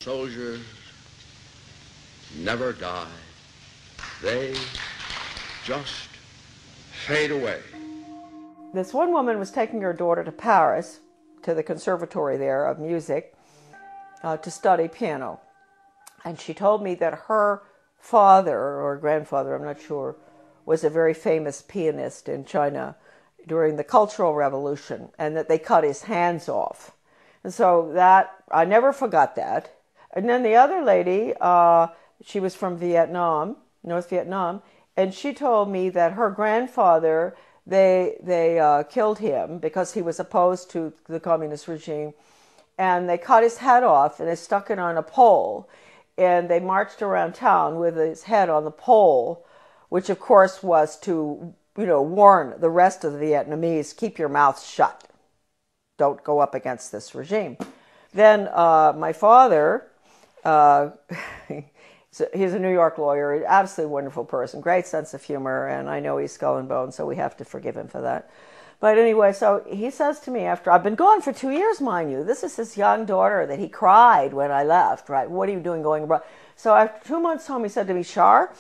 Soldiers never die. They just fade away. This one woman was taking her daughter to Paris, to the conservatory there of music, to study piano. And she told me that her father, or grandfather, I'm not sure, was a very famous pianist in China during the Cultural Revolution, and that they cut his hands off. And so that, I never forgot that. And then the other lady, she was from Vietnam, North Vietnam, and she told me that her grandfather, they killed him because he was opposed to the communist regime, and they cut his head off and they stuck it on a pole, and they marched around town with his head on the pole, which of course was to, warn the rest of the Vietnamese, keep your mouth shut. Don't go up against this regime. Then my father, he's a New York lawyer, absolutely wonderful person, great sense of humor, and I know he's skull and bones, so we have to forgive him for that. But anyway, so he says to me after, I've been gone for 2 years, mind you. This is his young daughter that he cried when I left, right? What are you doing going abroad? So after 2 months home, he said to me, Shar,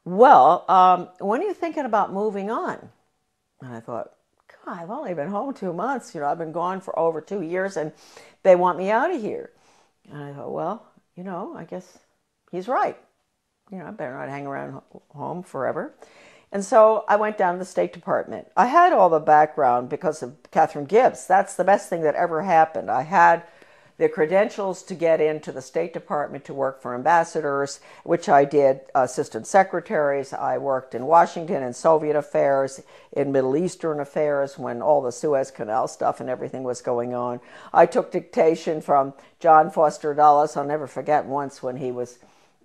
well, when are you thinking about moving on? And I thought, God, I've only been home 2 months. I've been gone for over 2 years, and they want me out of here. And I thought, well, I guess he's right. I better not hang around home forever. And so I went down to the State Department. I had all the background because of Catherine Gibbs. That's the best thing that ever happened. I had the credentials to get into the State Department to work for ambassadors, which I did, assistant secretaries. I worked in Washington in Soviet affairs, in Middle Eastern affairs when all the Suez Canal stuff and everything was going on. I took dictation from John Foster Dulles. I'll never forget once when he was,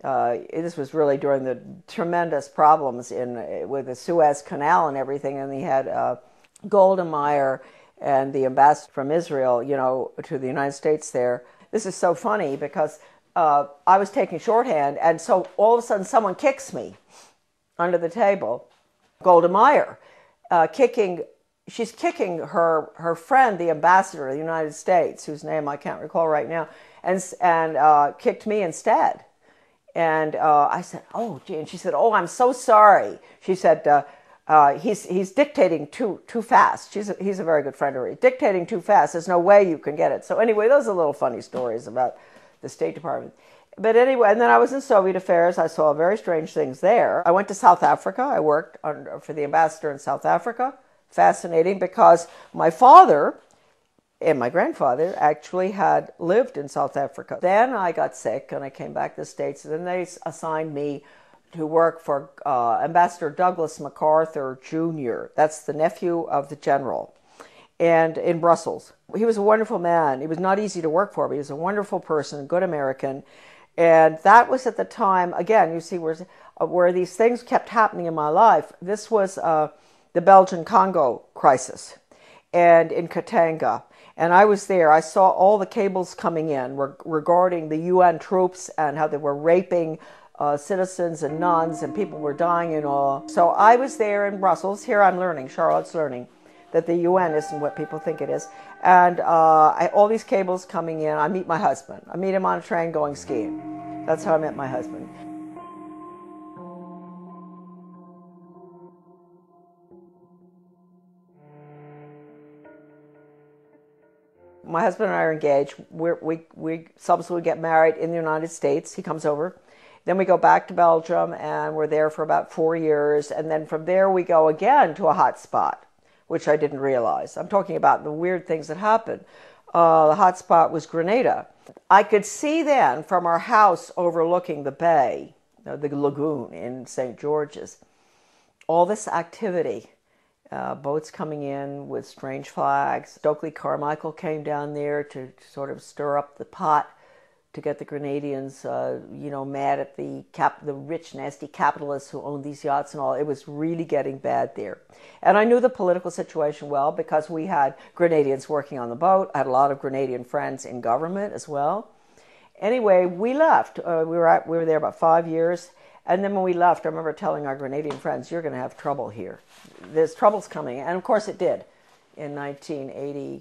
this was really during the tremendous problems with the Suez Canal and everything, and he had Golda Meir and the ambassador from Israel, to the United States there. This is so funny because I was taking shorthand, and so all of a sudden someone kicks me under the table. Golda Meir, she's kicking her friend, the ambassador of the United States, whose name I can't recall right now, and kicked me instead. And I said, oh, gee. And she said, oh, I'm so sorry. She said, he's dictating too fast. He's a very good friend of hers. Dictating too fast. There's no way you can get it. So anyway, those are little funny stories about the State Department. But anyway, and then I was in Soviet affairs. I saw very strange things there. I went to South Africa. I worked for the ambassador in South Africa. Fascinating, because my father and my grandfather actually had lived in South Africa. Then I got sick and I came back to the States, and then they assigned me to work for Ambassador Douglas MacArthur Jr. That's the nephew of the general, and in Brussels. He was a wonderful man. He was not easy to work for, but he was a wonderful person, a good American. And that was at the time, again, you see where these things kept happening in my life. This was the Belgian-Congo crisis, and in Katanga. And I was there. I saw all the cables coming in regarding the UN troops and how they were raping citizens and nuns, and people were dying and all. So I was there in Brussels. Here I'm learning, Charlotte's learning, that the UN isn't what people think it is. And all these cables coming in. I meet my husband. I meet him on a train going skiing. That's how I met my husband. My husband and I are engaged. We subsequently get married in the United States. He comes over. Then we go back to Belgium, and we're there for about 4 years. And then from there, we go again to a hot spot, which I didn't realize. I'm talking about the weird things that happened. The hot spot was Grenada. I could see then from our house overlooking the bay, the lagoon in St. George's, all this activity. Boats coming in with strange flags. Stokely Carmichael came down there to sort of stir up the pot to get the Grenadians, mad at the rich, nasty capitalists who owned these yachts and all. It was really getting bad there. And I knew the political situation well because we had Grenadians working on the boat. I had a lot of Grenadian friends in government as well. Anyway, we left. We were there about 5 years. And then when we left, I remember telling our Grenadian friends, you're going to have trouble here. There's troubles coming. And of course it did. In 1984,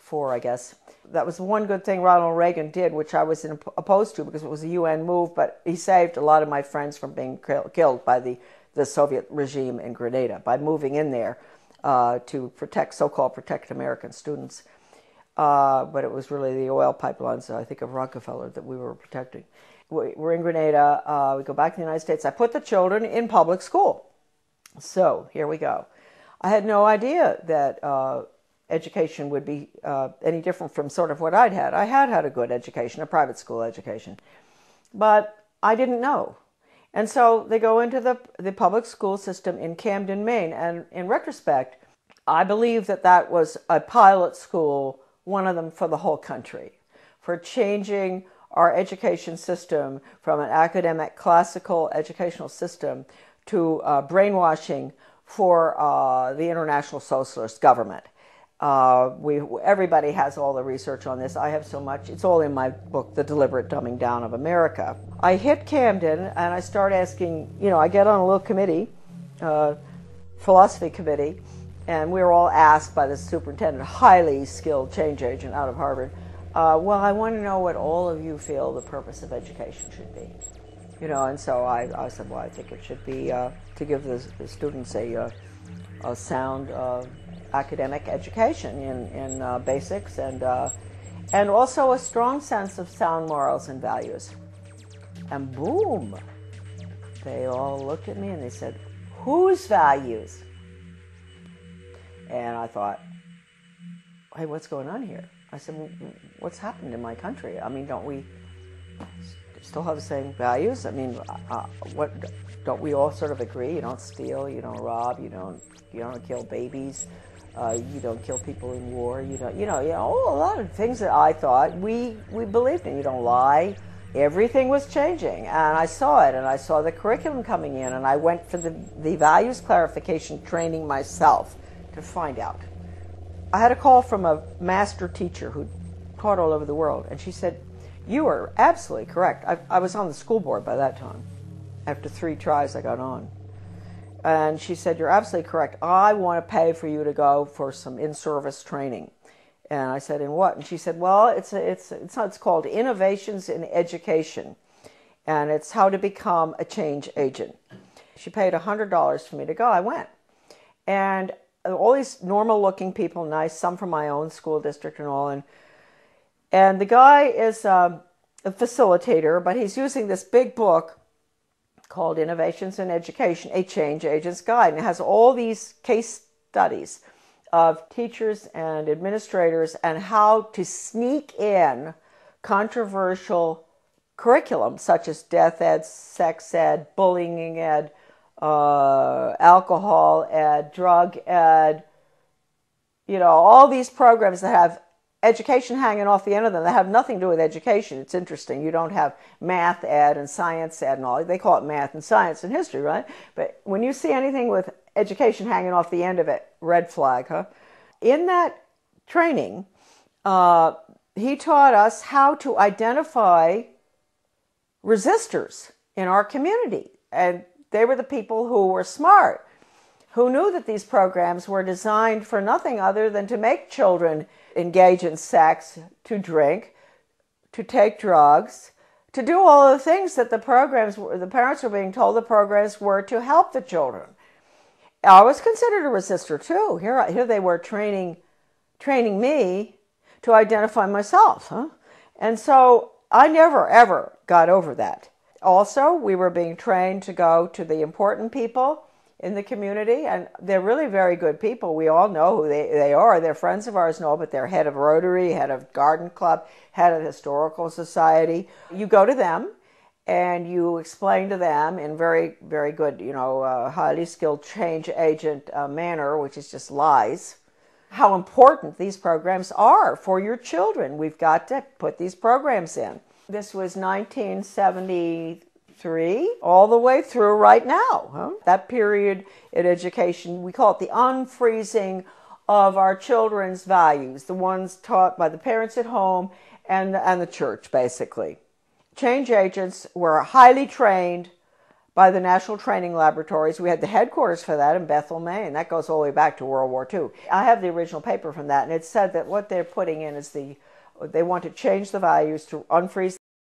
4, I guess. That was one good thing Ronald Reagan did, which I was opposed to because it was a UN move, but he saved a lot of my friends from being killed by the Soviet regime in Grenada by moving in there to protect, so-called protect American students. But it was really the oil pipelines, I think, of Rockefeller that we were protecting. We're in Grenada. We go back to the United States. I put the children in public school. So here we go. I had no idea that education would be any different from sort of what I'd had. I had a good education, a private school education, but I didn't know. And so they go into the public school system in Camden, Maine. And in retrospect, I believe that that was a pilot school, one of them for the whole country, for changing our education system from an academic classical educational system to brainwashing for the international socialist government. Everybody has all the research on this. I have so much. It's all in my book, The Deliberate Dumbing Down of America. I hit Camden and I start asking, I get on a little committee, philosophy committee, and we were all asked by the superintendent, highly skilled change agent out of Harvard, well, I want to know what all of you feel the purpose of education should be. And so I said, well, I think it should be to give the students a sound academic education in basics and also a strong sense of sound morals and values. And boom, they all looked at me and they said, whose values? And I thought, hey, what's going on here? I said, well, what's happened in my country? I mean, don't we still have the same values? I mean, what don't we all sort of agree? You don't steal, you don't rob, you don't kill babies, you don't kill people in war, you don't, a lot of things that I thought we believed in. You don't lie. Everything was changing, and I saw it, and I saw the curriculum coming in, and I went for the values clarification training myself to find out. I had a call from a master teacher who taught all over the world, and she said, you are absolutely correct. I was on the school board by that time. After 3 tries, I got on. And she said, you're absolutely correct. I want to pay for you to go for some in-service training. And I said, in what? And she said, well, it's called Innovations in Education, and it's how to become a change agent. She paid $100 for me to go. I went. And all these normal-looking people, nice, some from my own school district and all, and the guy is a facilitator, but he's using this big book called Innovations in Education, a Change Agent's Guide, and it has all these case studies of teachers and administrators and how to sneak in controversial curriculum such as death ed, sex ed, bullying ed, alcohol ed, drug ed, all these programs that have education hanging off the end of them that have nothing to do with education. It's interesting. You don't have math ed and science ed and all. They call it math and science and history, right? But when you see anything with education hanging off the end of it, red flag, huh? In that training, he taught us how to identify resistors in our community. And they were the people who were smart, who knew that these programs were designed for nothing other than to make children engage in sex, to drink, to take drugs, to do all the things that the parents were being told the programs were to help the children. I was considered a resistor too. Here they were training me to identify myself, huh? And so I never, ever got over that. Also, we were being trained to go to the important people in the community, and they're really very good people. We all know who they are. They're friends of ours and all, but they're head of Rotary, head of Garden Club, head of Historical Society. You go to them and you explain to them in very, very good, highly skilled change agent manner, which is just lies, how important these programs are for your children. We've got to put these programs in. This was 1973, all the way through right now. Huh? That period in education, we call it the unfreezing of our children's values, the ones taught by the parents at home and the church, basically. Change agents were highly trained by the National Training Laboratories. We had the headquarters for that in Bethel, Maine. That goes all the way back to World War II. I have the original paper from that, and it said that what they're putting in is they want to change the values to unfreeze